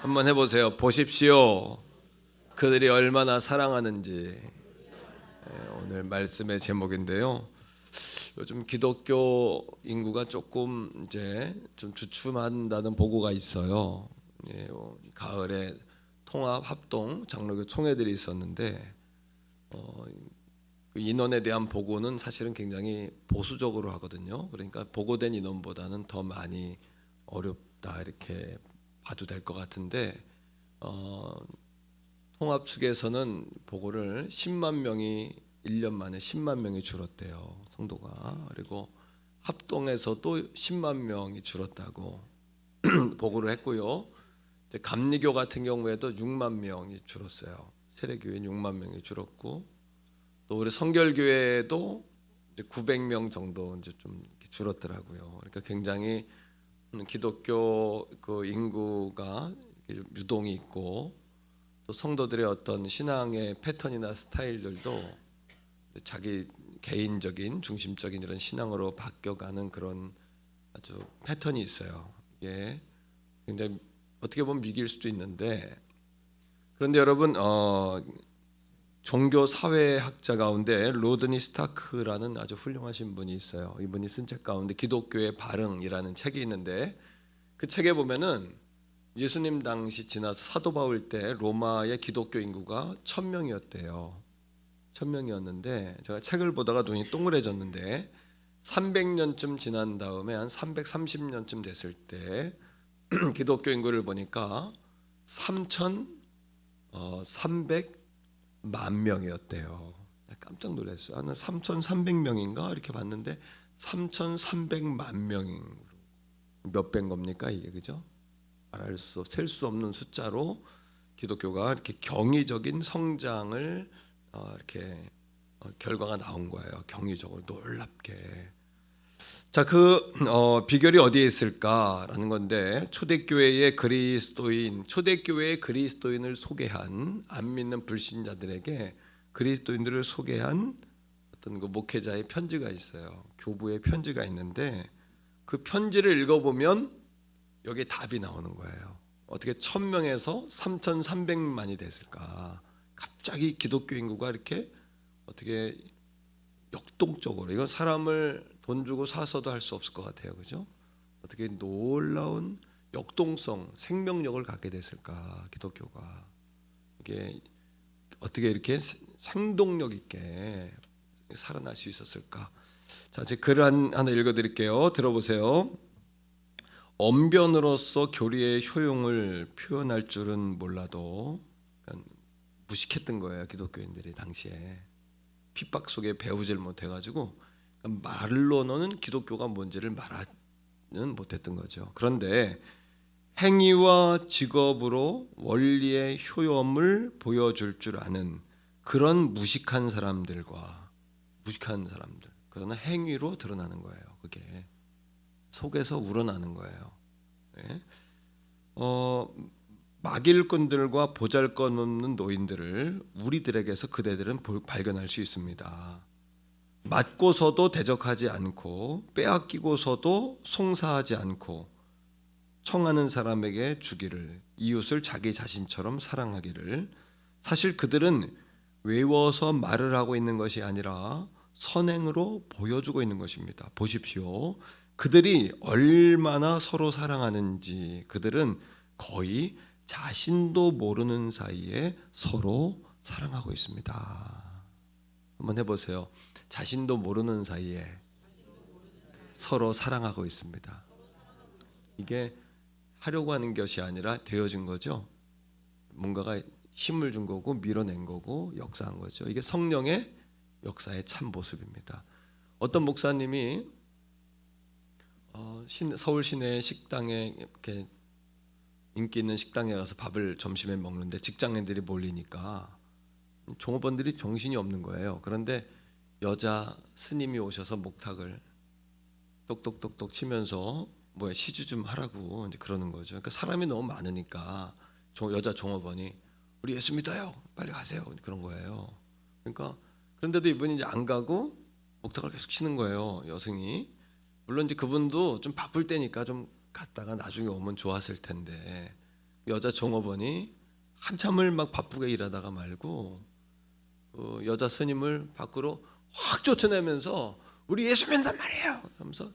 한번 해보세요. 보십시오. 그들이 얼마나 사랑하는지. 오늘 말씀의 제목인데요. 요즘 기독교 인구가 조금 이제 좀 주춤한다는 보고가 있어요. 가을에 통합 합동 장로교 총회들이 있었는데 그 인원에 대한 보고는 사실은 굉장히 보수적으로 하거든요. 그러니까 보고된 인원보다는 더 많이 어렵다 이렇게 봐도 될 것 같은데 통합 측에서는 보고를 10만 명이 1년 만에 10만 명이 줄었대요, 성도가. 그리고 합동에서도 10만 명이 줄었다고 보고를 했고요. 이제 감리교 같은 경우에도 6만 명이 줄었어요. 세례교회 6만 명이 줄었고, 또 우리 성결교회도 이제 900명 정도 이제 좀 이렇게 줄었더라고요. 그러니까 굉장히 기독교 그 인구가 유동이 있고, 또 성도들의 어떤 신앙의 패턴이나 스타일들도 자기 개인적인 중심적인 이런 신앙으로 바뀌어가는 그런 아주 패턴이 있어요. 이게 굉장히 어떻게 보면 위기일 수도 있는데, 그런데 여러분 종교 사회학자 가운데 로드니 스타크라는 아주 훌륭하신 분이 있어요. 이분이 쓴 책 가운데 기독교의 발흥이라는 책이 있는데, 그 책에 보면은 예수님 당시 지나서 사도 바울 때 로마의 기독교 인구가 1000명이었대요. 1000명이었는데 제가 책을 보다가 눈이 동그래졌는데 300년쯤 지난 다음에 한 330년쯤 됐을 때 기독교 인구를 보니까 3,300만 명이었대요. 깜짝 놀랐어요. 한 3,300명인가 이렇게 봤는데 3,300만 명인 몇 배인 겁니까 이게, 그죠? 말할 수, 셀 수 없는 숫자로 기독교가 이렇게 경이적인 성장을 이렇게 결과가 나온 거예요. 경이적으로 놀랍게. 자, 그 비결이 어디에 있을까라는 건데, 초대교회의 그리스도인을 소개한, 안 믿는 불신자들에게 그리스도인들을 소개한 어떤 그 목회자의 편지가 있어요. 교부의 편지가 있는데, 그 편지를 읽어보면 여기에 답이 나오는 거예요. 어떻게 1000명에서 3,300만이 됐을까? 갑자기 기독교 인구가 이렇게 어떻게 역동적으로, 이건 사람을 돈 주고 사서도 할 수 없을 것 같아요, 그죠? 어떻게 놀라운 역동성, 생명력을 갖게 됐을까? 기독교가 이게 어떻게 이렇게 생동력 있게 살아날 수 있었을까? 자, 제 글 하나 읽어드릴게요. 들어보세요. 언변으로서 교리의 효용을 표현할 줄은 몰라도 무식했던 거예요. 기독교인들이 당시에 핍박 속에 배우질 못해가지고 말로는 기독교가 뭔지를 말하는 못했던 거죠. 그런데 행위와 직업으로 원리의 효용을 보여줄 줄 아는 그런 무식한 사람들, 그러나 행위로 드러나는 거예요. 그게 속에서 우러나는 거예요. 네. 막일꾼들과 보잘것없는 노인들을 우리들에게서 그대들은 발견할 수 있습니다. 맞고서도 대적하지 않고 빼앗기고서도 송사하지 않고 청하는 사람에게 주기를, 이웃을 자기 자신처럼 사랑하기를. 사실 그들은 외워서 말을 하고 있는 것이 아니라 선행으로 보여주고 있는 것입니다. 보십시오. 그들이 얼마나 서로 사랑하는지. 그들은 거의 자신도 모르는 사이에 서로 사랑하고 있습니다. 한번 해보세요. 자신도 모르는 사이에 서로 사랑하고 있습니다. 이게 하려고 하는 것이 아니라 되어진 거죠. 뭔가가 힘을 준 거고 밀어낸 거고 역사한 거죠. 이게 성령의 역사의 참 모습입니다. 어떤 목사님이 서울 시내 식당에, 이렇게 인기 있는 식당에 가서 밥을 점심에 먹는데 직장인들이 몰리니까 종업원들이 정신이 없는 거예요. 그런데 여자 스님이 오셔서 목탁을 똑똑똑똑 치면서 시주 좀 하라고 이제 그러는 거죠. 그러니까 사람이 너무 많으니까 여자 종업원이 우리 예수 믿어요, 빨리 가세요, 그런 거예요. 그러니까 그런데도 이분이 이제 안 가고 목탁을 계속 치는 거예요, 여승이. 물론 이제 그분도 좀 바쁠 때니까 좀 갔다가 나중에 오면 좋았을 텐데, 여자 종업원이 한참을 막 바쁘게 일하다가 말고 여자 스님을 밖으로 확 쫓아내면서 우리 예수 믿는단 말이에요 하면서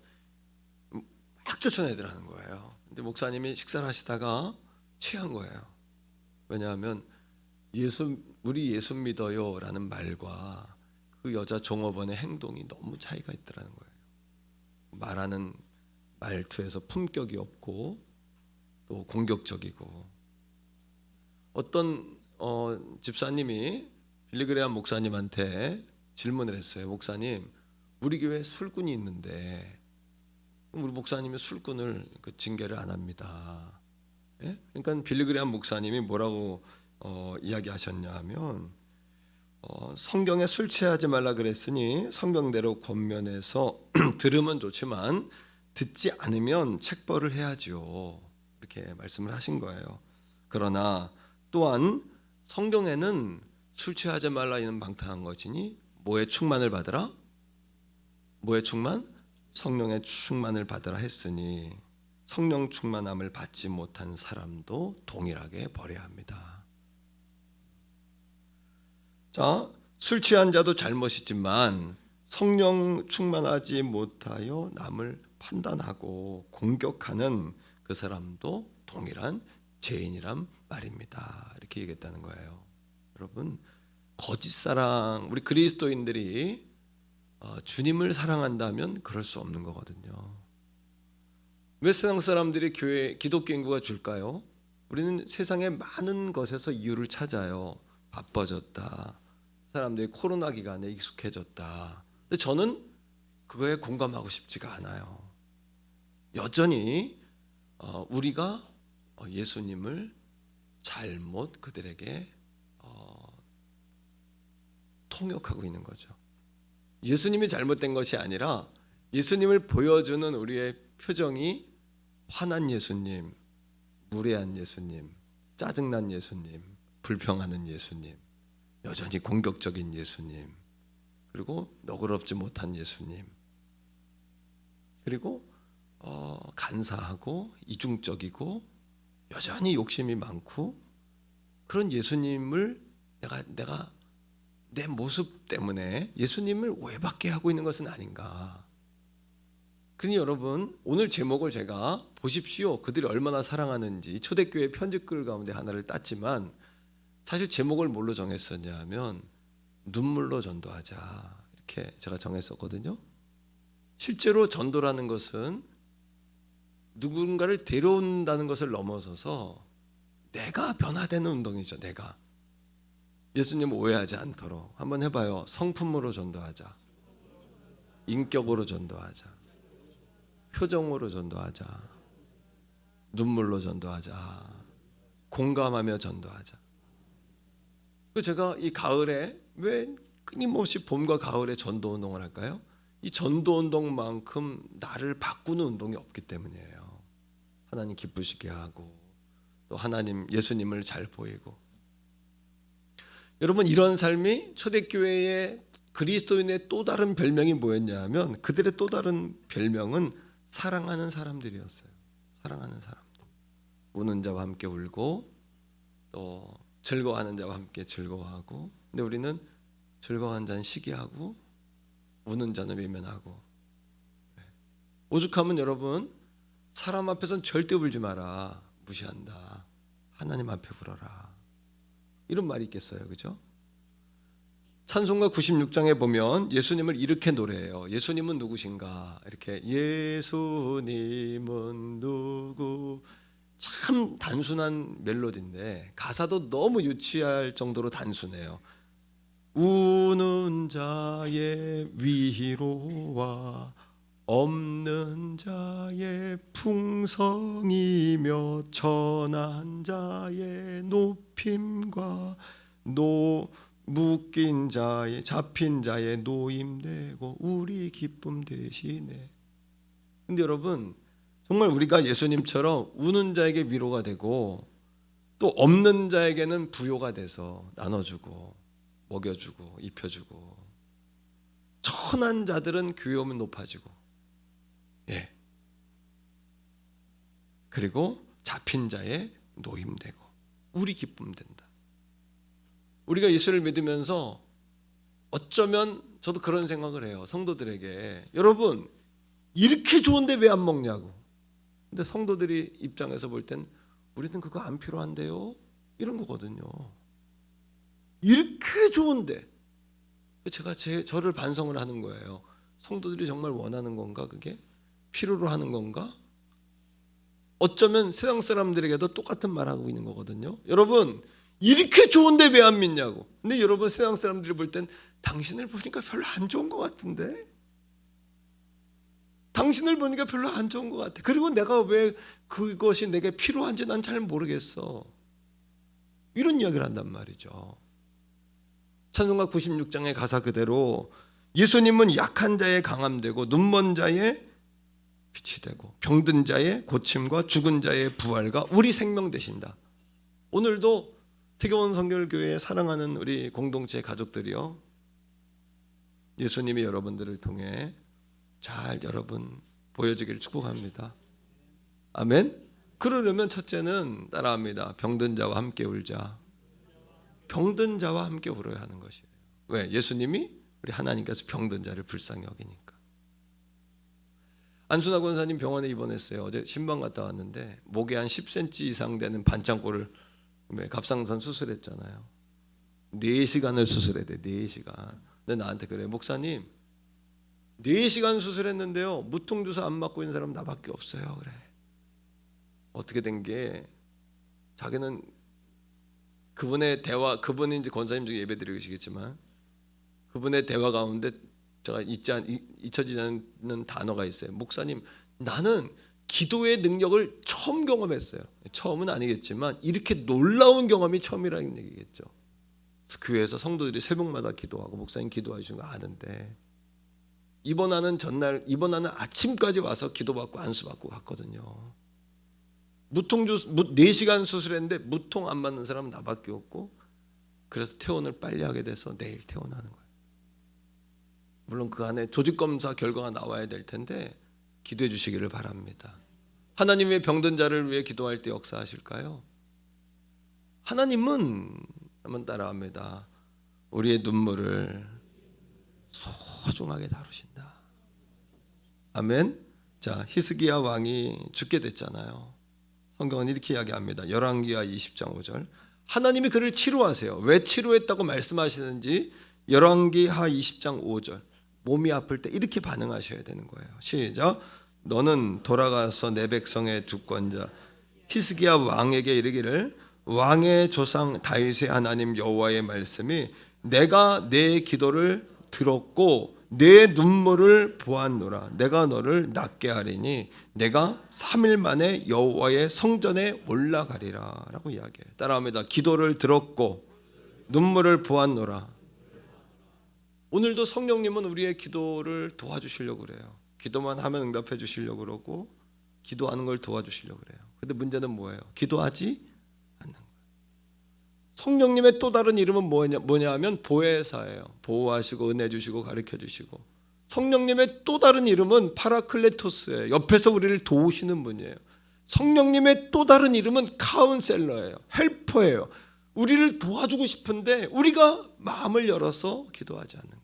막 쫓아내더라는 거예요. 근데 목사님이 식사를 하시다가 취한 거예요. 왜냐하면 우리 예수 믿어요 라는 말과 그 여자 종업원의 행동이 너무 차이가 있더라는 거예요. 말하는 말투에서 품격이 없고 또 공격적이고, 어떤 집사님이 빌리그레암 목사님한테 질문을 했어요. 목사님, 우리 교회 술꾼이 있는데 우리 목사님이 술꾼을 징계를 안 합니다. 예? 그러니까 빌리그레암 목사님이 뭐라고 이야기하셨냐 하면 성경에 술 취하지 말라 그랬으니 성경대로 권면해서 들으면 좋지만 듣지 않으면 책벌을 해야지요. 이렇게 말씀을 하신 거예요. 그러나 또한 성경에는 술 취하지 말라 이는 방탕한 것이니 뭐에 충만을 받으라? 뭐에 충만? 성령의 충만을 받으라 했으니 성령 충만함을 받지 못한 사람도 동일하게 버려야 합니다. 자, 술 취한 자도 잘못이지만 성령 충만하지 못하여 남을 판단하고 공격하는 그 사람도 동일한 죄인이란 말입니다. 이렇게 얘기했다는 거예요. 여러분, 거짓 사랑, 우리 그리스도인들이 주님을 사랑한다면 그럴 수 없는 거거든요. 왜 세상 사람들이 기독교 인구가 줄까요? 우리는 세상의 많은 것에서 이유를 찾아요. 바빠졌다, 사람들이 코로나 기간에 익숙해졌다. 근데 저는 그거에 공감하고 싶지가 않아요. 여전히 우리가 예수님을 잘못 그들에게 통역하고 있는 거죠. 예수님이 잘못된 것이 아니라 예수님을 보여주는 우리의 표정이 화난 예수님, 무례한 예수님, 짜증난 예수님, 불평하는 예수님, 여전히 공격적인 예수님, 그리고 너그럽지 못한 예수님, 그리고 간사하고 이중적이고 여전히 욕심이 많고 그런 예수님을 내가 내 모습 때문에 예수님을 오해받게 하고 있는 것은 아닌가. 그러니 여러분, 오늘 제목을 제가 보십시오. 그들이 얼마나 사랑하는지 초대교회 편집글 가운데 하나를 땄지만 사실 제목을 뭘로 정했었냐 하면 눈물로 전도하자, 이렇게 제가 정했었거든요. 실제로 전도라는 것은 누군가를 데려온다는 것을 넘어서서 내가 변화되는 운동이죠. 내가 예수님 오해하지 않도록 한번 해봐요. 성품으로 전도하자, 인격으로 전도하자, 표정으로 전도하자, 눈물로 전도하자, 공감하며 전도하자. 그 제가 이 가을에 왜 끊임없이 봄과 가을에 전도 운동을 할까요? 이 전도 운동만큼 나를 바꾸는 운동이 없기 때문이에요. 하나님 기쁘시게 하고 또 하나님 예수님을 잘 보이고. 여러분, 이런 삶이 초대교회의 그리스도인의 또 다른 별명이 뭐였냐 하면 그들의 또 다른 별명은 사랑하는 사람들이었어요. 사랑하는 사람들. 우는 자와 함께 울고 또 즐거워하는 자와 함께 즐거워하고. 근데 우리는 즐거워하는 자는 시기하고 우는 자는 외면하고. 오죽하면 여러분, 사람 앞에서는 절대 울지 마라, 무시한다, 하나님 앞에 울어라, 이런 말이 있겠어요, 그죠? 찬송가 96장에 보면 예수님을 이렇게 노래해요. 예수님은 누구신가? 이렇게 예수님은 누구? 참 단순한 멜로디인데 가사도 너무 유치할 정도로 단순해요. 우는 자의 위로와 없는 자의 풍성이며 천한 자의 높임과 묶인 자의 잡힌 자의 노임되고 우리 기쁨 되시네. 근데 여러분, 정말 우리가 예수님처럼 우는 자에게 위로가 되고 또 없는 자에게는 부요가 돼서 나눠주고 먹여주고 입혀주고, 천한 자들은 교회 오면 높아지고, 그리고 잡힌 자의 노임되고 우리 기쁨 된다. 우리가 예수를 믿으면서 어쩌면 저도 그런 생각을 해요. 성도들에게 여러분 이렇게 좋은데 왜 안 먹냐고. 근데 성도들이 입장에서 볼 땐 우리는 그거 안 필요한데요 이런 거거든요. 이렇게 좋은데 제가 저를 반성을 하는 거예요. 성도들이 정말 원하는 건가? 그게 필요로 하는 건가? 어쩌면 세상 사람들에게도 똑같은 말하고 있는 거거든요. 여러분 이렇게 좋은데 왜 안 믿냐고. 근데 여러분 세상 사람들이 볼 땐 당신을 보니까 별로 안 좋은 것 같은데, 당신을 보니까 별로 안 좋은 것 같아. 그리고 내가 왜 그것이 내게 필요한지 난 잘 모르겠어. 이런 이야기를 한단 말이죠. 찬송가 96장의 가사 그대로 예수님은 약한 자의 강함되고 눈먼 자의 빛이 되고 병든 자의 고침과 죽은 자의 부활과 우리 생명 되신다. 오늘도 태교원 성결교회 사랑하는 우리 공동체 가족들이요, 예수님이 여러분들을 통해 잘 여러분 보여지기를 축복합니다. 아멘. 그러려면 첫째는 따라합니다. 병든 자와 함께 울자. 병든 자와 함께 울어야 하는 것이에요. 왜? 예수님이 우리 하나님께서 병든 자를 불쌍히 여기니까. 안순아 권사님 병원에 입원했어요. 어제 신방 갔다 왔는데 목에 한 10cm 이상 되는 반창고를 갑상선 수술했잖아요. 4시간을 수술해야 돼. 4시간. 근데 나한테 그래, 목사님 4시간 수술했는데요 무통주사 안 맞고 있는 사람 나밖에 없어요. 그래. 어떻게 된 게, 자기는 그분의 대화, 그분이 이제 권사님 중에 예배드리고 계시겠지만 그분의 대화 가운데 제가 잊혀지지 않는 단어가 있어요. 목사님, 나는 기도의 능력을 처음 경험했어요. 처음은 아니겠지만 이렇게 놀라운 경험이 처음이라는 얘기겠죠. 교회에서 성도들이 새벽마다 기도하고 목사님 기도해 주신 거 아는데 입원하는 전날, 입원하는 아침까지 와서 기도받고 안수받고 갔거든요. 4시간 수술했는데 무통 안 맞는 사람은 나밖에 없고, 그래서 퇴원을 빨리 하게 돼서 내일 퇴원하는 거예요. 물론 그 안에 조직검사 결과가 나와야 될 텐데 기도해 주시기를 바랍니다. 하나님 왜 병든 자를 위해 기도할 때 역사하실까요? 하나님은, 한번 따라합니다, 우리의 눈물을 소중하게 다루신다. 아멘. 자, 히스기야 왕이 죽게 됐잖아요. 성경은 이렇게 이야기합니다. 열왕기하 20장 5절. 하나님이 그를 치료하세요. 왜 치료했다고 말씀하시는지 열왕기하 20장 5절. 몸이 아플 때 이렇게 반응하셔야 되는 거예요. 시작. 너는 돌아가서 내 백성의 주권자 히스기야 왕에게 이르기를, 왕의 조상 다윗의 하나님 여호와의 말씀이 내가 내 기도를 들었고 내 눈물을 보았노라. 내가 너를 낫게 하리니 내가 3일 만에 여호와의 성전에 올라가리라 라고 이야기해요. 따라합니다. 기도를 들었고 눈물을 보았노라. 오늘도 성령님은 우리의 기도를 도와주시려고 그래요. 기도만 하면 응답해 주시려고 그러고 기도하는 걸 도와주시려고 그래요. 근데 문제는 뭐예요? 기도하지 않는 거예요. 성령님의 또 다른 이름은 뭐냐 하면 보혜사예요. 보호하시고 은혜 주시고 가르쳐 주시고. 성령님의 또 다른 이름은 파라클레토스예요. 옆에서 우리를 도우시는 분이에요. 성령님의 또 다른 이름은 카운셀러예요. 헬퍼예요. 우리를 도와주고 싶은데 우리가 마음을 열어서 기도하지 않는 거예요.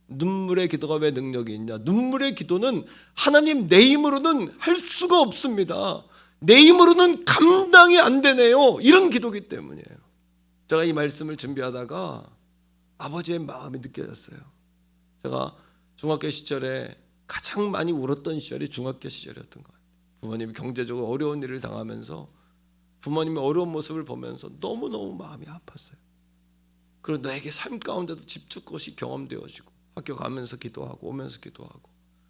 눈물의 기도가 왜 능력이 있냐? 눈물의 기도는 하나님 내 힘으로는 할 수가 없습니다. 내 힘으로는 감당이 안 되네요. 이런 기도기 때문이에요. 제가 이 말씀을 준비하다가 아버지의 마음이 느껴졌어요. 제가 중학교 시절에 가장 많이 울었던 시절이 중학교 시절이었던 것 같아요. 부모님이 경제적으로 어려운 일을 당하면서 부모님의 어려운 모습을 보면서 너무너무 마음이 아팠어요. 그리고 너에게 삶 가운데도 집중것이 경험되어지고 학교 가면서 기도하고 오면서 기도하고.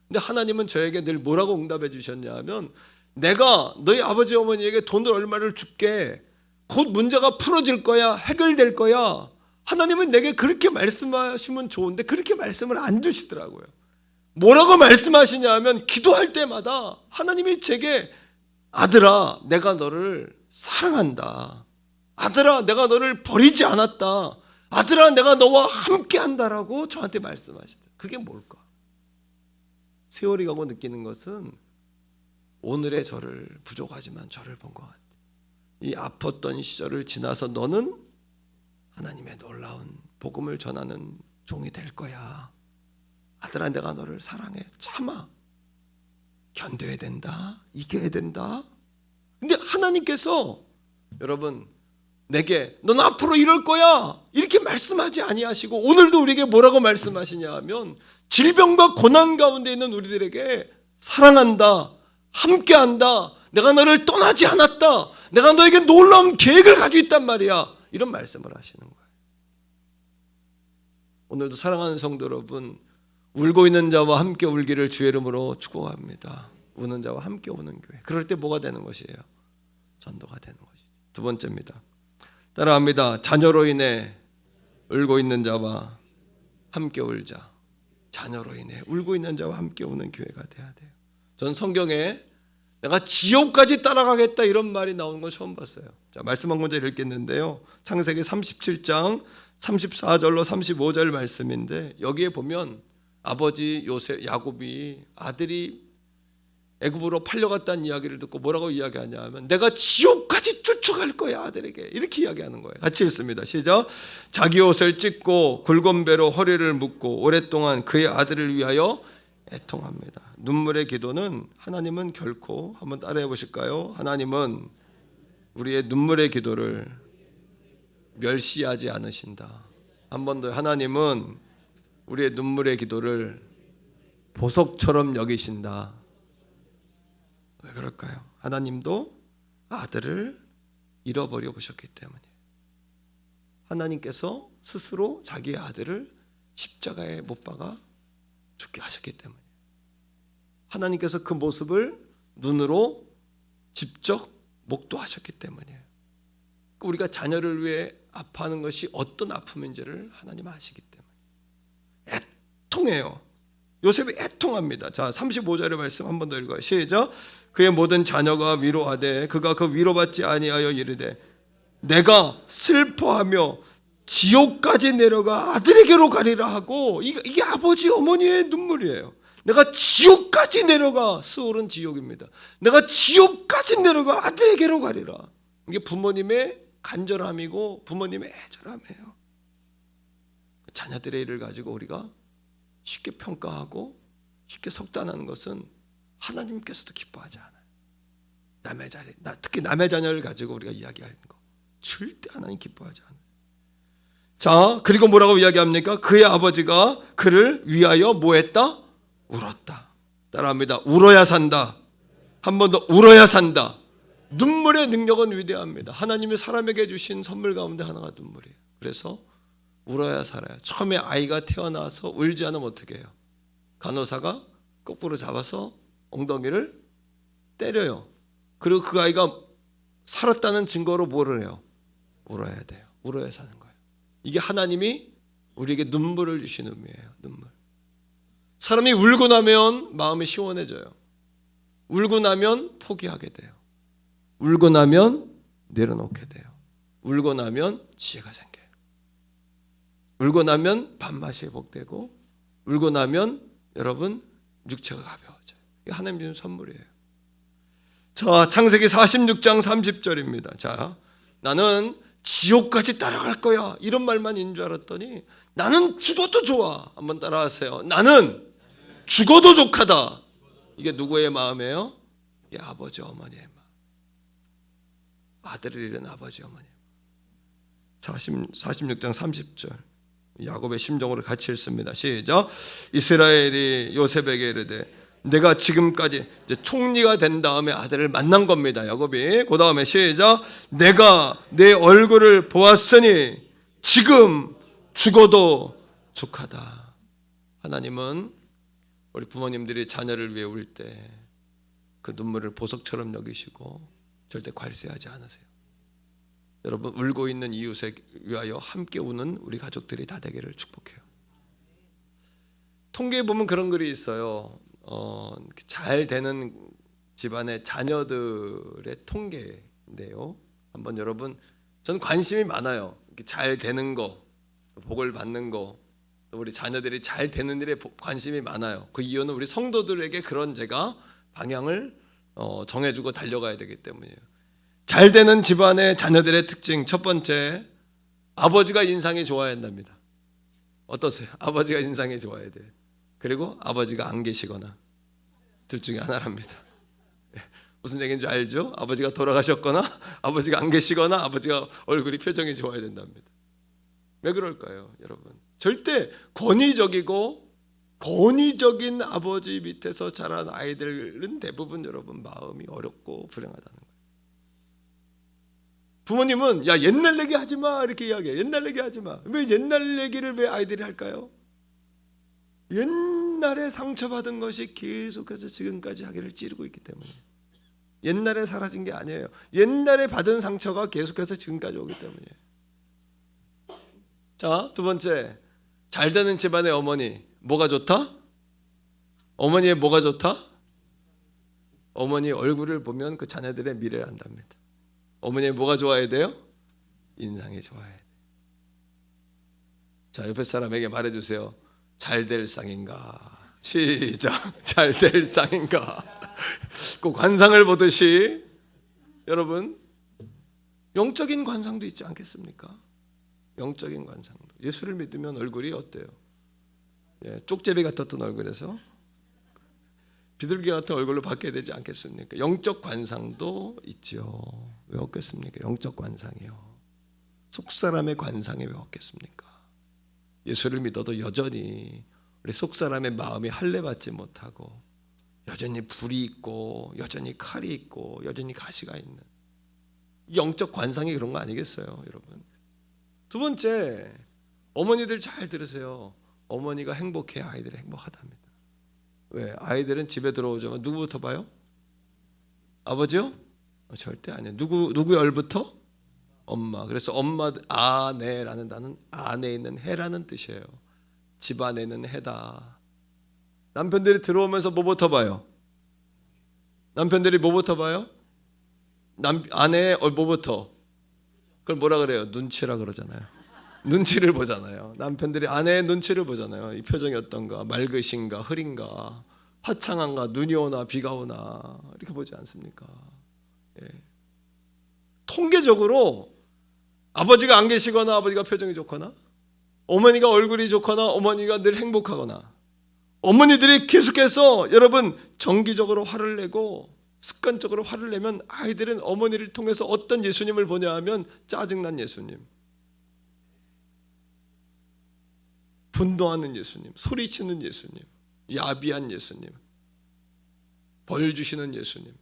근데 하나님은 저에게 늘 뭐라고 응답해 주셨냐 하면, 내가 너희 아버지 어머니에게 돈을 얼마를 줄게. 곧 문제가 풀어질 거야. 해결될 거야. 하나님은 내게 그렇게 말씀하시면 좋은데 그렇게 말씀을 안 주시더라고요. 뭐라고 말씀하시냐 하면, 기도할 때마다 하나님이 제게 아들아 내가 너를 사랑한다. 아들아 내가 너를 버리지 않았다. 아들아 내가 너와 함께 한다라고 저한테 말씀하시더라고요. 그게 뭘까? 세월이 가고 느끼는 것은 오늘의 저를, 부족하지만 저를 본 것 같아요. 이 아팠던 시절을 지나서 너는 하나님의 놀라운 복음을 전하는 종이 될 거야. 아들아, 내가 너를 사랑해. 참아. 견뎌야 된다. 이겨야 된다. 근데 하나님께서 여러분 내게 넌 앞으로 이럴 거야 이렇게 말씀하지 아니하시고 오늘도 우리에게 뭐라고 말씀하시냐 하면 질병과 고난 가운데 있는 우리들에게 사랑한다, 함께한다, 내가 너를 떠나지 않았다, 내가 너에게 놀라운 계획을 가지고 있단 말이야, 이런 말씀을 하시는 거예요. 오늘도 사랑하는 성도 여러분, 울고 있는 자와 함께 울기를 주의 이름으로 축복합니다. 우는 자와 함께 우는 교회. 그럴 때 뭐가 되는 것이에요? 전도가 되는 것이죠. 두 번째입니다. 따라합니다. 자녀로 인해 울고 있는 자와 함께 울자. 자녀로 인해 울고 있는 자와 함께 우는 교회가 돼야 돼요. 전 성경에 내가 지옥까지 따라가겠다 이런 말이 나오는 건 처음 봤어요. 자, 말씀 한 문제 읽겠는데요. 창세기 37장 34절로 35절 말씀인데 여기에 보면 아버지 요셉 야곱이 아들이 애굽으로 팔려갔다는 이야기를 듣고 뭐라고 이야기하냐 하면 내가 지옥까지 쫓아갈 거야 아들에게, 이렇게 이야기하는 거예요. 같이 읽습니다. 시작. 자기 옷을 찢고 굵은 배로 허리를 묶고 오랫동안 그의 아들을 위하여 애통합니다. 눈물의 기도는 하나님은 결코, 한번 따라해 보실까요? 하나님은 우리의 눈물의 기도를 멸시하지 않으신다. 한 번 더. 하나님은 우리의 눈물의 기도를 보석처럼 여기신다. 왜 그럴까요? 하나님도 아들을 잃어버려 보셨기 때문이에요. 하나님께서 스스로 자기의 아들을 십자가에 못 박아 죽게 하셨기 때문이에요. 하나님께서 그 모습을 눈으로 직접 목도하셨기 때문이에요. 우리가 자녀를 위해 아파하는 것이 어떤 아픔인지를 하나님 아시기 때문에 애통해요. 요셉이 애통합니다. 자, 35절의 말씀 한 번 더 읽어요. 시작. 그의 모든 자녀가 위로하되 그가 그 위로받지 아니하여 이르되 내가 슬퍼하며 지옥까지 내려가 아들에게로 가리라 하고, 이게 아버지 어머니의 눈물이에요. 내가 지옥까지 내려가, 스올은 지옥입니다. 내가 지옥까지 내려가 아들에게로 가리라. 이게 부모님의 간절함이고 부모님의 애절함이에요. 자녀들의 일을 가지고 우리가 쉽게 평가하고 쉽게 속단하는 것은 하나님께서도 기뻐하지 않아요. 남의 자녀, 특히 남의 자녀를 가지고 우리가 이야기하는 거 절대 하나님 기뻐하지 않아요. 자, 그리고 뭐라고 이야기합니까? 그의 아버지가 그를 위하여 뭐했다? 울었다. 따라합니다. 울어야 산다. 한 번 더, 울어야 산다. 눈물의 능력은 위대합니다. 하나님이 사람에게 주신 선물 가운데 하나가 눈물이에요. 그래서 울어야 살아요. 처음에 아이가 태어나서 울지 않으면 어떻게 해요? 간호사가 거꾸로 잡아서 엉덩이를 때려요. 그리고 그 아이가 살았다는 증거로 뭐를 해요? 울어야 돼요. 울어야 사는 거예요. 이게 하나님이 우리에게 눈물을 주신 의미예요. 눈물. 사람이 울고 나면 마음이 시원해져요. 울고 나면 포기하게 돼요. 울고 나면 내려놓게 돼요. 울고 나면 지혜가 생겨요. 울고 나면 밥맛이 회복되고, 울고 나면 여러분 육체가 가벼워져요. 이게 하나님 주신 선물이에요. 자, 창세기 46장 30절입니다. 자, 나는 지옥까지 따라갈 거야, 이런 말만 있는 줄 알았더니 나는 죽어도 좋아. 한번 따라하세요. 나는 죽어도 족하다. 이게 누구의 마음이에요? 이게 아버지 어머니의 마음. 아들을 잃은 아버지 어머니. 46장 30절 야곱의 심정으로 같이 읽습니다. 시작. 이스라엘이 요셉에게 이르되 내가 지금까지 이제 총리가 된 다음에 아들을 만난 겁니다. 야곱이. 그 다음에 시작. 내가 내 얼굴을 보았으니 지금 죽어도 족하다. 하나님은 우리 부모님들이 자녀를 위해 울 때 그 눈물을 보석처럼 여기시고 절대 괄세하지 않으세요. 여러분, 울고 있는 이웃에 위하여 함께 우는 우리 가족들이 다 되기를 축복해요. 통계에 보면 그런 글이 있어요. 잘 되는 집안의 자녀들의 통계인데요. 한번 여러분, 저는 관심이 많아요. 잘 되는 거, 복을 받는 거, 우리 자녀들이 잘 되는 일에 관심이 많아요. 그 이유는 우리 성도들에게 그런 제가 방향을 정해주고 달려가야 되기 때문이에요. 잘 되는 집안의 자녀들의 특징 첫 번째, 아버지가 인상이 좋아야 한답니다. 어떠세요? 아버지가 인상이 좋아야 돼요. 그리고 아버지가 안 계시거나 둘 중에 하나랍니다. 무슨 얘기인지 알죠? 아버지가 돌아가셨거나 아버지가 안 계시거나 아버지가 얼굴이 표정이 좋아야 된답니다. 왜 그럴까요, 여러분? 절대 권위적인 아버지 밑에서 자란 아이들은 대부분 여러분 마음이 어렵고 불행하다는 거예요. 부모님은 야 옛날 얘기 하지 마 이렇게 이야기해요. 옛날 얘기 하지 마. 왜 옛날 얘기를 왜 아이들이 할까요? 옛날에 상처받은 것이 계속해서 지금까지 하기를 찌르고 있기 때문에. 옛날에 사라진 게 아니에요. 옛날에 받은 상처가 계속해서 지금까지 오기 때문이에요. 자, 두 번째, 잘 되는 집안의 어머니 뭐가 좋다? 어머니의 뭐가 좋다? 어머니 얼굴을 보면 그 자녀들의 미래를 안답니다. 어머니의 뭐가 좋아야 돼요? 인상이 좋아야 돼요. 자, 옆에 사람에게 말해주세요. 잘 될 쌍인가? 시작. 잘 될 쌍인가? 그 관상을 보듯이 여러분 영적인 관상도 있지 않겠습니까? 영적인 관상도. 예수를 믿으면 얼굴이 어때요? 쪽제비 같았던 얼굴에서 비둘기 같은 얼굴로 바뀌어야 되지 않겠습니까? 영적 관상도 있죠. 왜 없겠습니까? 영적 관상이요. 속사람의 관상이 왜 없겠습니까? 예수를 믿어도 여전히 우리 속사람의 마음이 할례받지 못하고 여전히 불이 있고 여전히 칼이 있고 여전히 가시가 있는 영적 관상이 그런 거 아니겠어요, 여러분? 두 번째, 어머니들 잘 들으세요. 어머니가 행복해야 아이들이 행복하답니다. 왜? 아이들은 집에 들어오자마자 누구부터 봐요? 아버지요? 절대 아니에요. 누구 열부터? 엄마. 그래서 엄마, 아내라는 단어는 안에 있는 해라는 뜻이에요. 집 안에는 해다. 남편들이 들어오면서 뭐부터 봐요? 남편들이 뭐부터 봐요? 아내의 뭐부터? 그걸 뭐라 그래요? 눈치라 그러잖아요. 눈치를 보잖아요. 남편들이 아내의 눈치를 보잖아요. 이 표정이 어떤가? 맑으신가? 흐린가? 화창한가? 눈이 오나? 비가 오나? 이렇게 보지 않습니까? 예. 통계적으로 아버지가 안 계시거나 아버지가 표정이 좋거나 어머니가 얼굴이 좋거나 어머니가 늘 행복하거나 어머니들이 계속해서 여러분 정기적으로 화를 내고 습관적으로 화를 내면 아이들은 어머니를 통해서 어떤 예수님을 보냐 하면 짜증난 예수님, 분노하는 예수님, 소리치는 예수님, 야비한 예수님, 벌 주시는 예수님.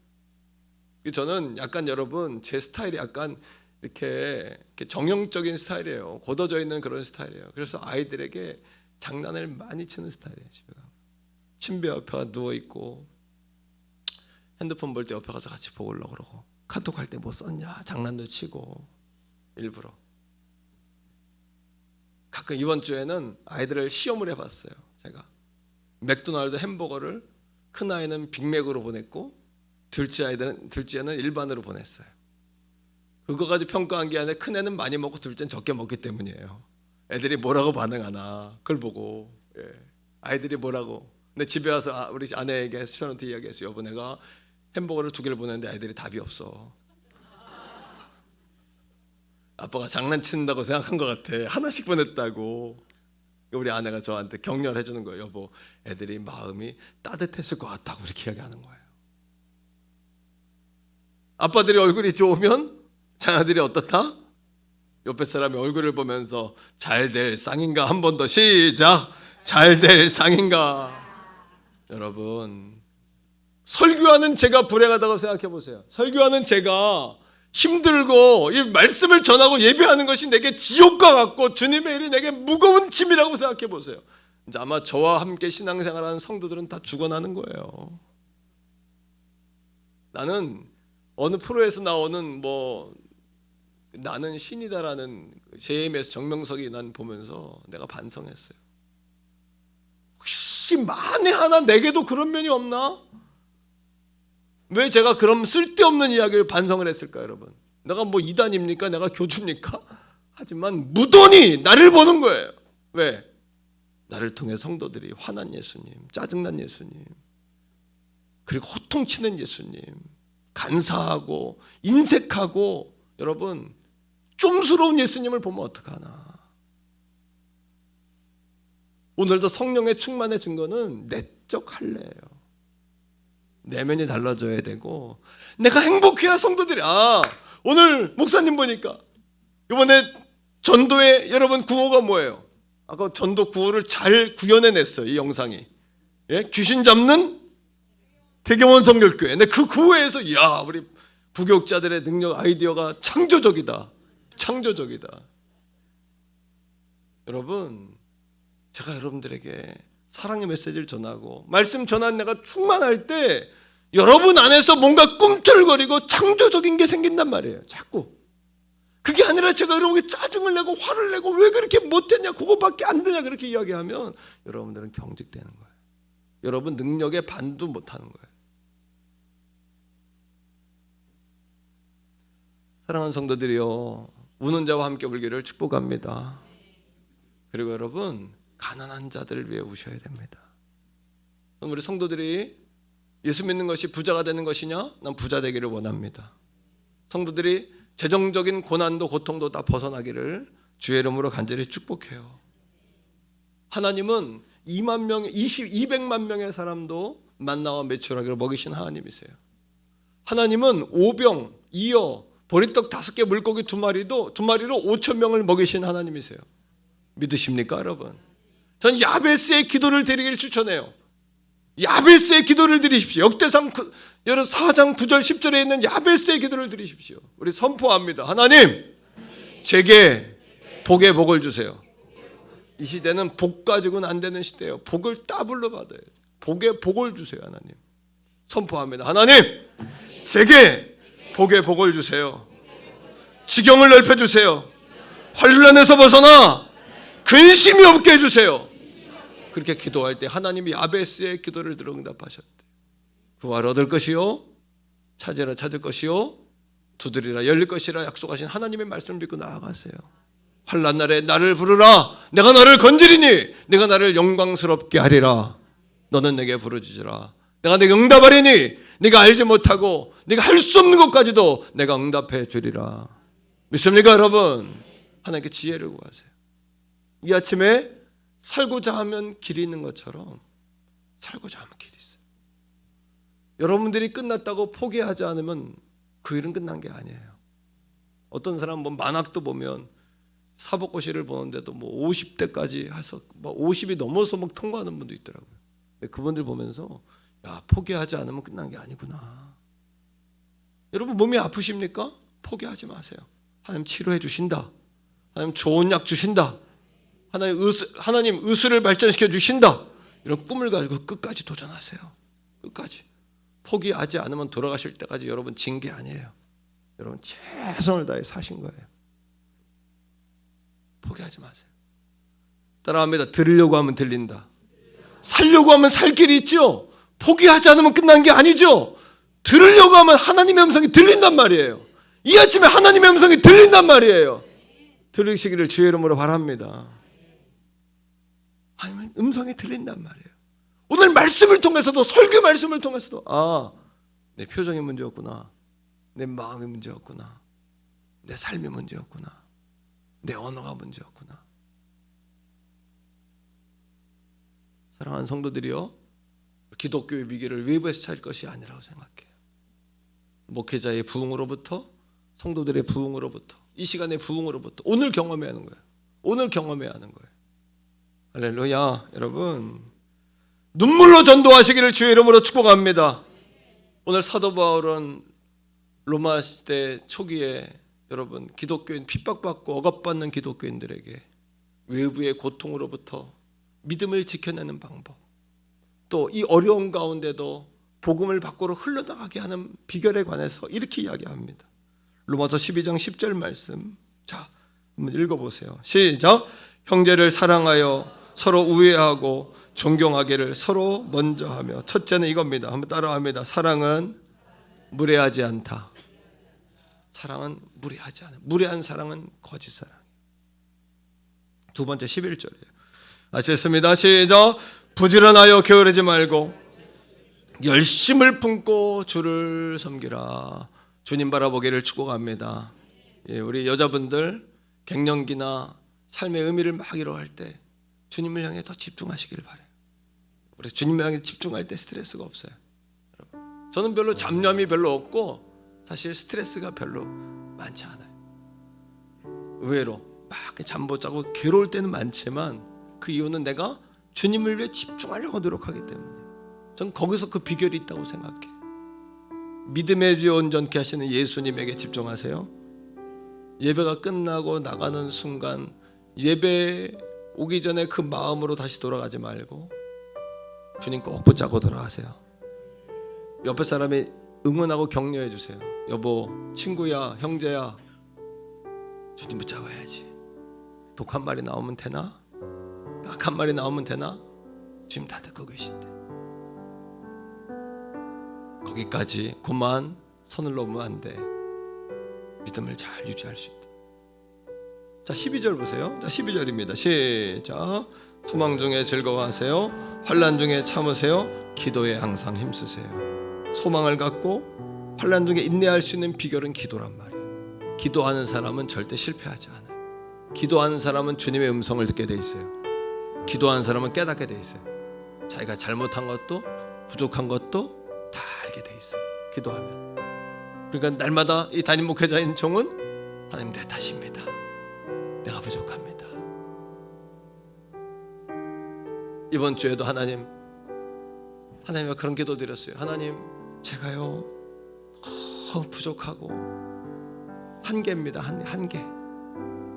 저는 약간 여러분 제 스타일이 약간 이렇게 정형적인 스타일이에요. 곧어져 있는 그런 스타일이에요. 그래서 아이들에게 장난을 많이 치는 스타일이에요. 집에 가면 침대 옆에 누워 있고 핸드폰 볼 때 옆에 가서 같이 보려고 그러고 카톡 할 때 뭐 썼냐 장난도 치고 일부러. 가끔 이번 주에는 아이들을 시험을 해봤어요. 제가 맥도날드 햄버거를 큰 아이는 빅맥으로 보냈고 둘째는 일반으로 보냈어요. 그거 가지고 평가한 게 아니라 큰 애는 많이 먹고 둘째는 적게 먹기 때문이에요. 애들이 뭐라고 반응하나 그걸 보고. 아이들이 뭐라고. 근데 집에 와서 우리 아내에게 시원한테 이야기했어요. 여보 내가 햄버거를 2개를 보냈는데 아이들이 답이 없어. 아빠가 장난친다고 생각한 것 같아. 하나씩 보냈다고. 우리 아내가 저한테 격려해 주는 거예요. 여보 애들이 마음이 따뜻했을 것 같다고 이렇게 이야기하는 거예요. 아빠들이 얼굴이 좋으면 자녀들이 어떻다? 옆에 사람의 얼굴을 보면서 잘 될 쌍인가. 한 번 더 시작. 잘 될 쌍인가. 여러분 설교하는 제가 불행하다고 생각해 보세요. 설교하는 제가 힘들고 이 말씀을 전하고 예배하는 것이 내게 지옥과 같고 주님의 일이 내게 무거운 짐이라고 생각해 보세요. 이제 아마 저와 함께 신앙생활하는 성도들은 다 죽어나는 거예요. 나는 어느 프로에서 나오는 나는 신이다라는 JMS 정명석이 난 보면서 내가 반성했어요. 혹시 만에 하나 내게도 그런 면이 없나? 왜 제가 그런 쓸데없는 이야기를 반성을 했을까 여러분? 내가 이단입니까? 내가 교주입니까? 하지만 무던히 나를 보는 거예요. 왜? 나를 통해 성도들이 화난 예수님, 짜증난 예수님, 그리고 호통치는 예수님, 간사하고 인색하고 여러분 좀스러운 예수님을 보면 어떡하나. 오늘도 성령의 충만의 증거는 내적 할례예요. 내면이 달라져야 되고 내가 행복해야 성도들이 오늘 목사님 보니까 이번에 전도에 여러분 구호가 뭐예요? 아까 전도 구호를 잘 구현해냈어요. 이 영상이 귀신 잡는 대경원 성결교회. 근데 그 구호에서 우리 부교육자들의 능력 아이디어가 창조적이다. 여러분 제가 여러분들에게 사랑의 메시지를 전하고 말씀 전한 내가 충만할 때 여러분 안에서 뭔가 꿈틀거리고 창조적인 게 생긴단 말이에요. 자꾸 그게 아니라 제가 여러분에게 짜증을 내고 화를 내고 왜 그렇게 못했냐 그거밖에 안 되냐 그렇게 이야기하면 여러분들은 경직되는 거예요. 여러분 능력의 반도 못하는 거예요. 사랑하는 성도들이요, 우는 자와 함께 울기를 축복합니다. 그리고 여러분 가난한 자들을 위해 우셔야 됩니다. 우리 성도들이 예수 믿는 것이 부자가 되는 것이냐? 난 부자 되기를 원합니다. 성도들이 재정적인 고난도 고통도 다 벗어나기를 주의 이름으로 간절히 축복해요. 하나님은 200만 명의 사람도 만나와 메추라기로 먹이신 하나님이세요. 하나님은 오병, 이어, 보리떡 5개, 물고기 2마리로 5,000명을 먹이신 하나님이세요. 믿으십니까 여러분? 전 야베스의 기도를 드리기를 추천해요. 야베스의 기도를 드리십시오. 역대상 4장 9절 10절에 있는 야베스의 기도를 드리십시오. 우리 선포합니다. 하나님 제게 복의 복을 주세요. 이 시대는 복 가지고는 안 되는 시대예요. 복을 더블로 받아요. 복의 복을 주세요. 하나님 선포합니다. 하나님 제게 복의 복을 주세요. 지경을 넓혀주세요. 환란에서 벗어나 근심이 없게 해주세요. 그렇게 기도할 때 하나님이 야베스의 기도를 들어 응답하셨대. 구하라 얻을 것이요 찾으라 찾을 것이요 두드리라 열릴 것이라 약속하신 하나님의 말씀을 믿고 나아가세요. 환난 날에 나를 부르라. 내가 너를 건지리니 내가 나를 영광스럽게 하리라. 너는 내게 부르짖으라. 내가 네게 응답하리니 네가 알지 못하고 네가 할 수 없는 것까지도 내가 응답해 주리라. 믿습니까 여러분? 하나님께 지혜를 구하세요. 이 아침에 살고자 하면 길이 있는 것처럼 살고자 하면 길이 있어요. 여러분들이 끝났다고 포기하지 않으면 그 일은 끝난 게 아니에요. 어떤 사람 만학도 보면 사법고시를 보는데도 50대까지 해서 50이 넘어서 통과하는 분도 있더라고요. 근데 그분들 보면서 포기하지 않으면 끝난 게 아니구나. 여러분 몸이 아프십니까? 포기하지 마세요. 하나님 치료해 주신다. 하나님 좋은 약 주신다. 하나님 의술을 발전시켜 주신다. 이런 꿈을 가지고 끝까지 도전하세요. 끝까지. 포기하지 않으면 돌아가실 때까지 여러분 진 게 아니에요. 여러분 최선을 다해 사신 거예요. 포기하지 마세요. 따라합니다. 들으려고 하면 들린다. 살려고 하면 살 길이 있죠. 포기하지 않으면 끝난 게 아니죠. 들으려고 하면 하나님의 음성이 들린단 말이에요. 이 아침에 하나님의 음성이 들린단 말이에요. 들으시기를 주의 이름으로 바랍니다. 하나님의 음성이 들린단 말이에요. 오늘 말씀을 통해서도 설교 말씀을 통해서도 내 표정이 문제였구나. 내 마음이 문제였구나. 내 삶이 문제였구나. 내 언어가 문제였구나. 사랑하는 성도들이요, 기독교의 위기를 외부에서 찾을 것이 아니라고 생각해요. 목회자의 부흥으로부터, 성도들의 부흥으로부터, 이 시간의 부흥으로부터 오늘 경험해야 하는 거예요. 오늘 경험해야 하는 거예요. 할렐루야. 여러분 눈물로 전도하시기를 주의 이름으로 축복합니다. 오늘 사도 바울은 로마 시대 초기에 여러분 기독교인 핍박받고 억압받는 기독교인들에게 외부의 고통으로부터 믿음을 지켜내는 방법, 또 이 어려운 가운데도 복음을 밖으로 흘러나가게 하는 비결에 관해서 이렇게 이야기합니다. 로마서 12장 10절 말씀, 자 한번 읽어보세요. 시작. 형제를 사랑하여 서로 우애하고 존경하기를 서로 먼저 하며. 첫째는 이겁니다. 한번 따라합니다. 사랑은 무례하지 않다. 사랑은 무례하지 않아. 무례한 사랑은 거짓 사랑. 두 번째 11절이에요. 아시겠습니다. 시작. 부지런하여 게으르지 말고 열심을 품고 주를 섬기라. 주님 바라보기를 축복합니다. 예, 우리 여자분들 갱년기나 삶의 의미를 막 이뤄할 때 주님을 향해 더 집중하시기를 바라요. 우리 주님을 향해 집중할 때 스트레스가 없어요. 저는 별로 잡념이 별로 없고 사실 스트레스가 별로 많지 않아요. 의외로 막 잠 못 자고 괴로울 때는 많지만 그 이유는 내가 주님을 위해 집중하려고 노력하기 때문에 전 거기서 그 비결이 있다고 생각해요. 믿음의 주 온전케 하시는 예수님에게 집중하세요. 예배가 끝나고 나가는 순간 예배 오기 전에 그 마음으로 다시 돌아가지 말고 주님 꼭 붙잡고 돌아가세요. 옆에 사람이 응원하고 격려해 주세요. 여보, 친구야, 형제야, 주님 붙잡아야지. 독 한 마리 나오면 되나? 악 한 마리 나오면 되나? 지금 다 듣고 계신데 거기까지 그만 선을 넘으면 안 돼. 믿음을 잘 유지할 수 있다. 자, 12절 보세요. 자, 12절입니다. 시작. 소망 중에 즐거워하세요. 환난 중에 참으세요. 기도에 항상 힘쓰세요. 소망을 갖고 환난 중에 인내할 수 있는 비결은 기도란 말이에요. 기도하는 사람은 절대 실패하지 않아요. 기도하는 사람은 주님의 음성을 듣게 돼 있어요. 기도하는 사람은 깨닫게 돼 있어요. 자기가 잘못한 것도 부족한 것도 다 알게 돼 있어요. 기도하면. 그러니까 날마다 이 담임 목회자인 종은 하나님 내 탓입니다. 내가 부족합니다. 이번 주에도 하나님과 그런 기도 드렸어요. 하나님, 제가요 너무 부족하고 한계입니다. 한계.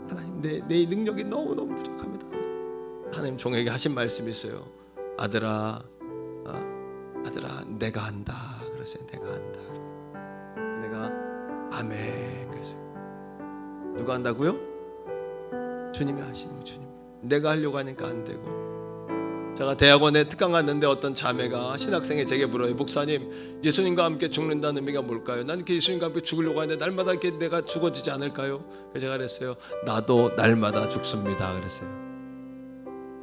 하나님, 내 능력이 너무너무 부족합니다. 하나님 종에게 하신 말씀이 있어요. 아들아, 내가 한다. 그러세요. 내가 한다. 내가 아멘. 그러세요. 누가 한다고요? 주님이 하시는 거. 주님. 내가 하려고 하니까 안 되고. 제가 대학원에 특강 갔는데 어떤 자매가 신학생이 제게 물어요. 목사님, 예수님과 함께 죽는다는 의미가 뭘까요? 난 이렇게 예수님과 함께 죽으려고 하는데 날마다 이렇게 내가 죽어지지 않을까요? 그래서 제가 그랬어요. 나도 날마다 죽습니다. 그랬어요.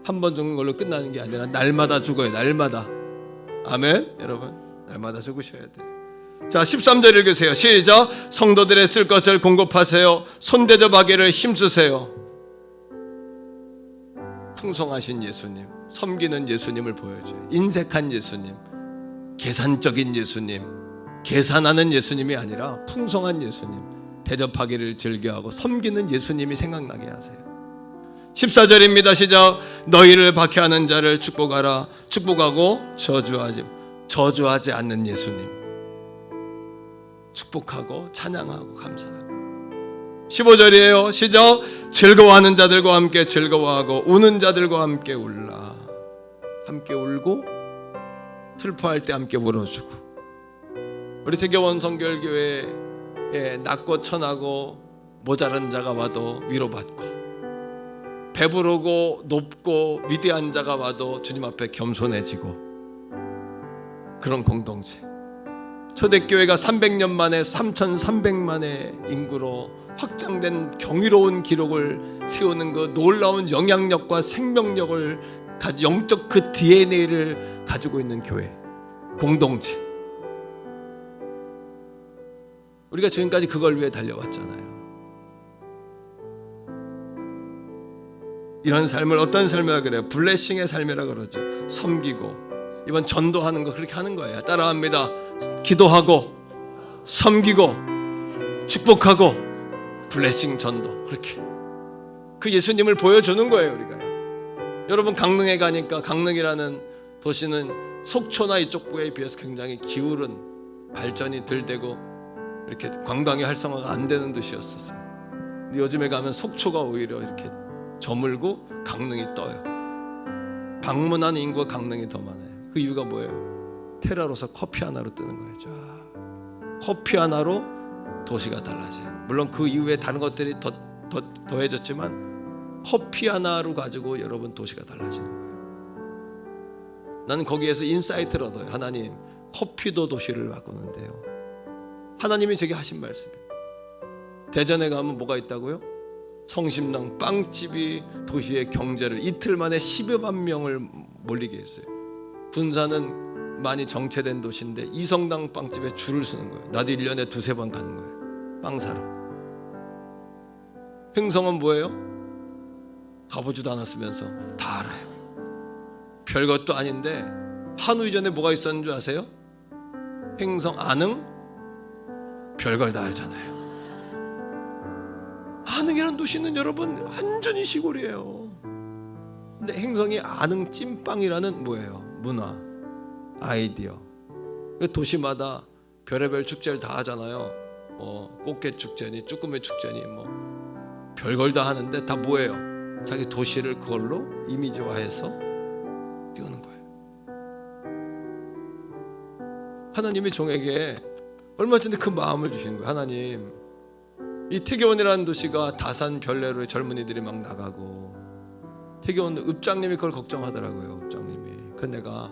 한 번 죽는 걸로 끝나는 게 아니라 날마다 죽어요. 날마다. 아멘. 여러분, 날마다 죽으셔야 돼요. 자, 13절 읽으세요. 시작. 성도들의 쓸 것을 공급하세요. 손대접하기를 힘쓰세요. 풍성하신 예수님, 섬기는 예수님을 보여줘요. 인색한 예수님, 계산적인 예수님, 계산하는 예수님이 아니라 풍성한 예수님, 대접하기를 즐겨하고 섬기는 예수님이 생각나게 하세요. 14절입니다. 시작. 너희를 박해하는 자를 축복하라. 축복하고 저주하지 않는 예수님, 축복하고 찬양하고 감사하고. 15절이에요. 시작. 즐거워하는 자들과 함께 즐거워하고 우는 자들과 함께 울라. 함께 울고 슬퍼할 때 함께 울어주고. 우리 태교원 성결교회에 낮고 천하고 모자란 자가 와도 위로받고, 배부르고 높고 위대한 자가 와도 주님 앞에 겸손해지고, 그런 공동체. 초대교회가 300년 만에 3,300만의 인구로 확장된 경이로운 기록을 세우는 그 놀라운 영향력과 생명력을, 영적 그 DNA를 가지고 있는 교회, 공동체. 우리가 지금까지 그걸 위해 달려왔잖아요. 이런 삶을 어떤 삶이라 그래요? 블레싱의 삶이라 그러죠. 섬기고, 이번 전도하는 거 그렇게 하는 거예요. 따라합니다. 기도하고 섬기고 축복하고 블레싱 전도, 그렇게 그 예수님을 보여주는 거예요. 우리가. 여러분, 강릉에 가니까, 강릉이라는 도시는 속초나 이쪽 부에 비해서 굉장히 기울은, 발전이 덜 되고 이렇게 관광이 활성화가 안 되는 도시였었어요. 근데 요즘에 가면 속초가 오히려 이렇게 저물고 강릉이 떠요. 방문하는 인구가 강릉이 더 많아요. 그 이유가 뭐예요? 테라로서 커피 하나로 뜨는 거예요. 쫙. 커피 하나로 도시가 달라져요. 물론 그 이후에 다른 것들이 더해졌지만 커피 하나로 가지고 여러분 도시가 달라지는 거예요. 나는 거기에서 인사이트를 얻어요. 하나님, 커피도 도시를 바꾸는데요. 하나님이 제게 하신 말씀이에요. 대전에 가면 뭐가 있다고요? 성심당 빵집이 도시의 경제를 이틀 만에 10여만 명을 몰리게 했어요. 군사는 많이 정체된 도시인데 이성당 빵집에 줄을 서는 거예요. 나도 1년에 2-3번 가는 거예요. 빵 사러. 횡성은 뭐예요? 가보지도 않았으면서 다 알아요. 별것도 아닌데 한우 이전에 뭐가 있었는 줄 아세요? 횡성 안흥? 별걸 다 알잖아요. 안흥이라는 도시는 여러분 완전히 시골이에요. 근데 횡성이 안흥 찐빵이라는 뭐예요? 문화, 아이디어. 도시마다 별의별 축제를 다 하잖아요. 꽃게 축제니 쭈꾸미 축제니 뭐 별걸 다 하는데 다 뭐예요? 자기 도시를 그걸로 이미지화해서 띄우는 거예요. 하나님이 종에게 얼마 전에 그 마음을 주신 거예요. 하나님, 이 태교원이라는 도시가 다산 별내로의 젊은이들이 막 나가고, 태교원 읍장님이 그걸 걱정하더라고요. 읍장님이. 그 내가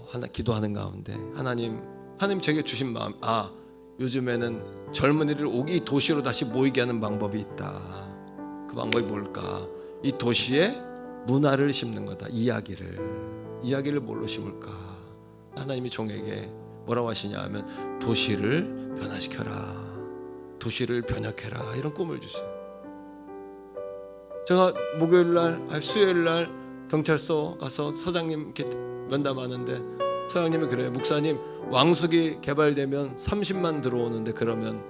하나 기도하는 가운데 하나님 제게 주신 마음, 요즘에는 젊은이를 이 도시로 다시 모이게 하는 방법이 있다. 그 방법이 뭘까? 이 도시에 문화를 심는 거다. 이야기를 뭘로 심을까? 하나님이 종에게 뭐라고 하시냐 하면 도시를 변화시켜라, 도시를 변혁해라, 이런 꿈을 주세요. 제가 수요일날 경찰서 가서 서장님 이렇게 면담하는데 서장님이 그래요. 목사님, 왕숙이 개발되면 30만 들어오는데 그러면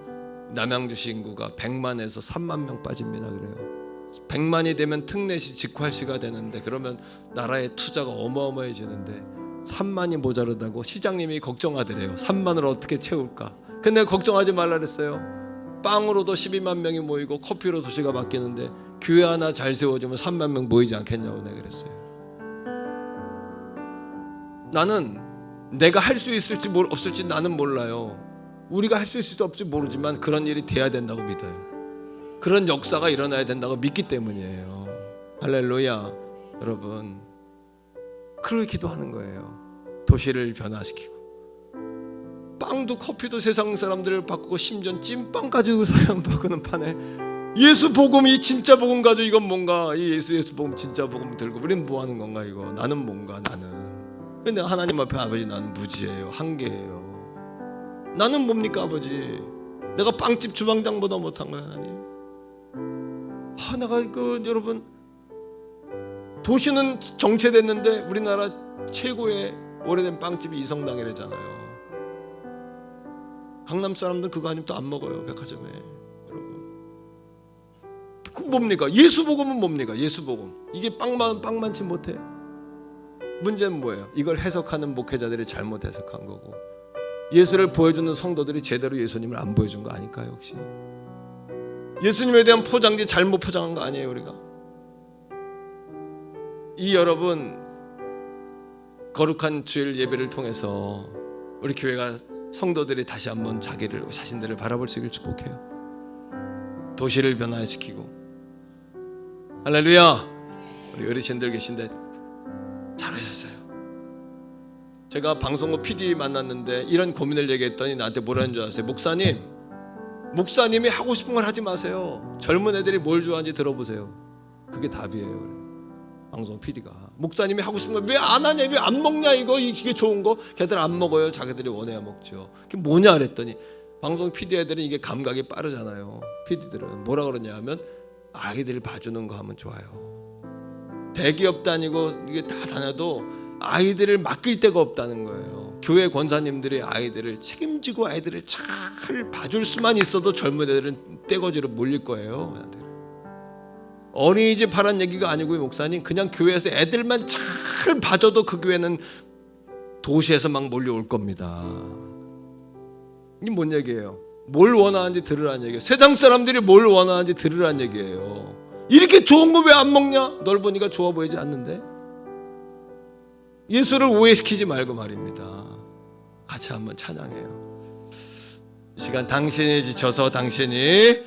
남양주시 인구가 100만에서 3만 명 빠집니다. 그래요. 100만이 되면 특례시 직활시가 되는데 그러면 나라의 투자가 어마어마해지는데 3만이 모자르다고 시장님이 걱정하더래요. 3만을 어떻게 채울까? 근데 내가 걱정하지 말라 그랬어요. 빵으로도 12만 명이 모이고 커피로 도시가 바뀌는데 교회 하나 잘 세워주면 3만 명 모이지 않겠냐고 내가 그랬어요. 나는 내가 할 수 있을지 없을지 나는 몰라요. 우리가 할 수 있을지 없을지 모르지만 그런 일이 돼야 된다고 믿어요. 그런 역사가 일어나야 된다고 믿기 때문이에요. 할렐루야. 여러분, 그걸 기도하는 거예요. 도시를 변화시키고, 빵도 커피도 세상 사람들을 바꾸고 심지어 찐빵 가지고 사람 바꾸는 판에 예수 복음이 진짜 복음 가지고 이건 뭔가, 이 예수 복음 진짜 복음 들고 우리는 뭐 하는 건가 이거. 나는 뭔가, 나는. 근데 하나님 앞에 아버지 나는 무지예요. 한계예요. 나는 뭡니까 아버지? 내가 빵집 주방장보다 못한 거야 하나님. 내가 여러분, 도시는 정체됐는데 우리나라 최고의 오래된 빵집이 이성당이래잖아요. 강남 사람들 그거 아니면 또 안 먹어요. 백화점에. 여러분, 그 뭡니까? 예수복음은 뭡니까? 예수복음. 이게 빵만치 못해. 문제는 뭐예요? 이걸 해석하는 목회자들이 잘못 해석한 거고, 예수를 보여주는 성도들이 제대로 예수님을 안 보여준 거 아닐까요? 혹시 예수님에 대한 포장지 잘못 포장한 거 아니에요? 우리가 이 여러분 거룩한 주일 예배를 통해서 우리 교회가 성도들이 다시 한번 자신들을 바라볼 수 있길 축복해요. 도시를 변화시키고. 할렐루야. 우리 어르신들 계신데 잘하셨어요. 제가 방송국 PD 만났는데 이런 고민을 얘기했더니 나한테 뭐라는 줄 아세요? 목사님이 하고 싶은 걸 하지 마세요. 젊은 애들이 뭘 좋아하는지 들어보세요. 그게 답이에요. 방송 PD가 목사님이 하고 싶은 거 왜 안 하냐, 왜 안 먹냐, 이게 좋은 거 걔들 안 먹어요. 자기들이 원해야 먹죠. 그게 뭐냐 그랬더니 방송 PD 애들은 이게 감각이 빠르잖아요. PD들은 뭐라 그러냐 하면 아이들 봐주는 거 하면 좋아요. 대기업 다니고 이게 다 다녀도 아이들을 맡길 데가 없다는 거예요. 교회 권사님들이 아이들을 책임지고 아이들을 잘 봐줄 수만 있어도 젊은 애들은 떼거지로 몰릴 거예요. 어린이집 하라는 얘기가 아니고요. 목사님, 그냥 교회에서 애들만 잘 봐줘도 그 교회는 도시에서 막 몰려올 겁니다. 이게 뭔 얘기예요? 뭘 원하는지 들으라는 얘기예요. 세상 사람들이 뭘 원하는지 들으라는 얘기예요. 이렇게 좋은 거 왜 안 먹냐? 널 보니까 좋아 보이지 않는데? 예수를 오해시키지 말고 말입니다. 같이 한번 찬양해요. 이 시간 당신이 지쳐서 당신이